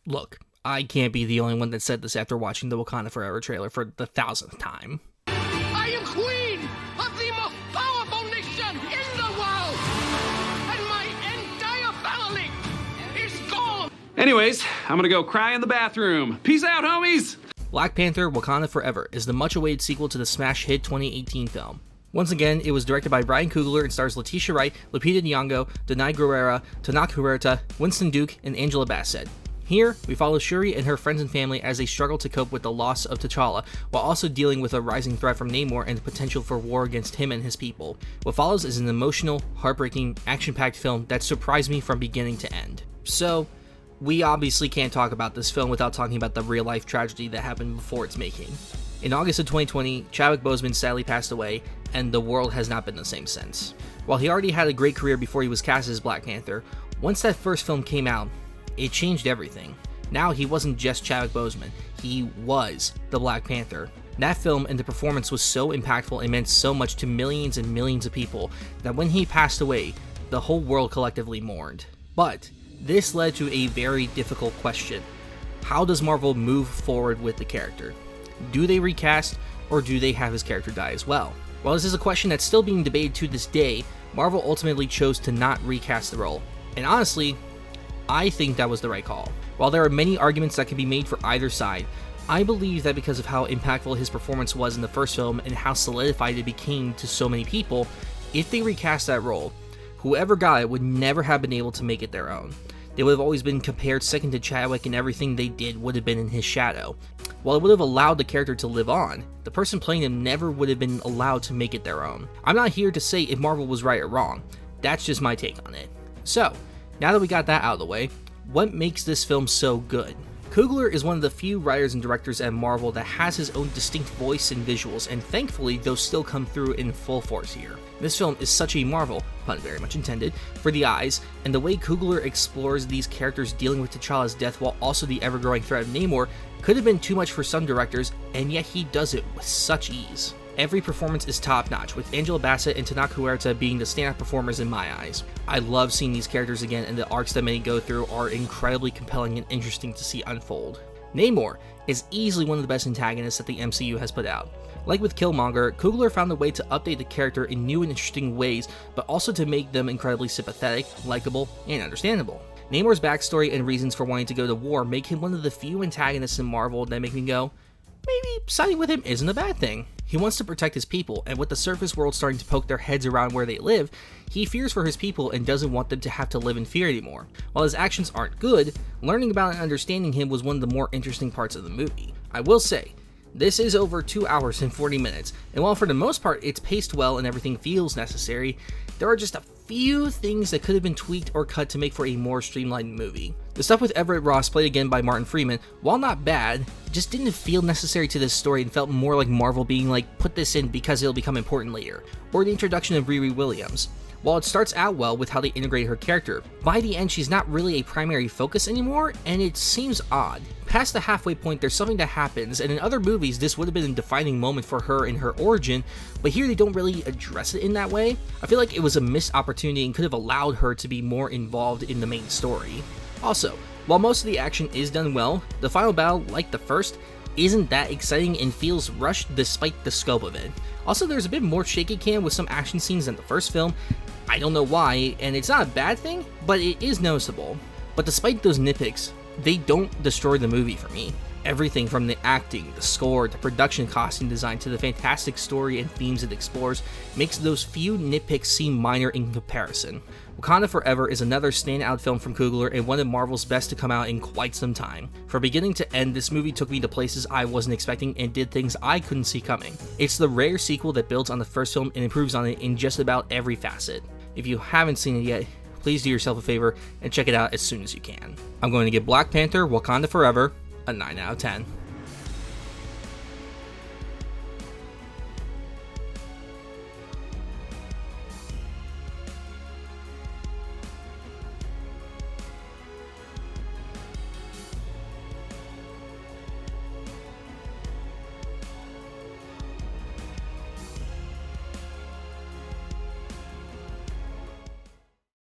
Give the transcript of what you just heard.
Look, I can't be the only one that said this after watching the Wakanda Forever trailer for the 1000th time. I am queen of the most powerful nation in the world, and my entire family is gone. Anyways, I'm gonna go cry in the bathroom. Peace out, homies! Black Panther: Wakanda Forever is the much-awaited sequel to the smash hit 2018 film. Once again, it was directed by Ryan Coogler and stars Letitia Wright, Lupita Nyong'o, Danai Gurira, Tanakh Huerta, Winston Duke, and Angela Bassett. Here, we follow Shuri and her friends and family as they struggle to cope with the loss of T'Challa, while also dealing with a rising threat from Namor and the potential for war against him and his people. What follows is an emotional, heartbreaking, action-packed film that surprised me from beginning to end. So, we obviously can't talk about this film without talking about the real-life tragedy that happened before its making. In August of 2020, Chadwick Boseman sadly passed away, and the world has not been the same since. While he already had a great career before he was cast as Black Panther, once that first film came out, it changed everything. Now he wasn't just Chadwick Boseman, he was the Black Panther. That film and the performance was so impactful and meant so much to millions and millions of people that when he passed away, the whole world collectively mourned. But this led to a very difficult question. How does Marvel move forward with the character? Do they recast, or do they have his character die as well? While this is a question that's still being debated to this day, Marvel ultimately chose to not recast the role. And honestly, I think that was the right call. While there are many arguments that can be made for either side, I believe that because of how impactful his performance was in the first film and how solidified it became to so many people, if they recast that role, whoever got it would never have been able to make it their own. They would have always been compared second to Chadwick, and everything they did would have been in his shadow. While it would have allowed the character to live on, the person playing him never would have been allowed to make it their own. I'm not here to say if Marvel was right or wrong, that's just my take on it. So, now that we got that out of the way, what makes this film so good? Coogler is one of the few writers and directors at Marvel that has his own distinct voice and visuals, and thankfully those still come through in full force here. This film is such a marvel, pun very much intended, for the eyes, and the way Coogler explores these characters dealing with T'Challa's death while also the ever-growing threat of Namor could have been too much for some directors, and yet he does it with such ease. Every performance is top-notch, with Angela Bassett and Tanakh Huerta being the standout performers in my eyes. I love seeing these characters again, and the arcs that many go through are incredibly compelling and interesting to see unfold. Namor is easily one of the best antagonists that the MCU has put out. Like with Killmonger, Coogler found a way to update the character in new and interesting ways, but also to make them incredibly sympathetic, likable, and understandable. Namor's backstory and reasons for wanting to go to war make him one of the few antagonists in Marvel that make me go, maybe siding with him isn't a bad thing. He wants to protect his people, and with the surface world starting to poke their heads around where they live, he fears for his people and doesn't want them to have to live in fear anymore. While his actions aren't good, learning about and understanding him was one of the more interesting parts of the movie. I will say, this is over 2 hours and 40 minutes, and while for the most part it's paced well and everything feels necessary, there are just a few things that could have been tweaked or cut to make for a more streamlined movie. The stuff with Everett Ross, played again by Martin Freeman, while not bad, just didn't feel necessary to this story and felt more like Marvel being like, put this in because it'll become important later. Or the introduction of Riri Williams. While it starts out well with how they integrate her character, by the end she's not really a primary focus anymore, and it seems odd. Past the halfway point, there's something that happens, and in other movies this would have been a defining moment for her in her origin, but here they don't really address it in that way. I feel like it was a missed opportunity and could have allowed her to be more involved in the main story. Also, while most of the action is done well, the final battle, like the first, isn't that exciting and feels rushed despite the scope of it. Also, there's a bit more shaky cam with some action scenes than the first film. I don't know why, and it's not a bad thing, but it is noticeable. But despite those nitpicks, they don't destroy the movie for me. Everything from the acting, the score, the production costume design to the fantastic story and themes it explores makes those few nitpicks seem minor in comparison. Wakanda Forever is another standout film from Coogler and one of Marvel's best to come out in quite some time. From beginning to end, this movie took me to places I wasn't expecting and did things I couldn't see coming. It's the rare sequel that builds on the first film and improves on it in just about every facet. If you haven't seen it yet, please do yourself a favor and check it out as soon as you can. I'm going to give Black Panther: Wakanda Forever a 9 out of 10.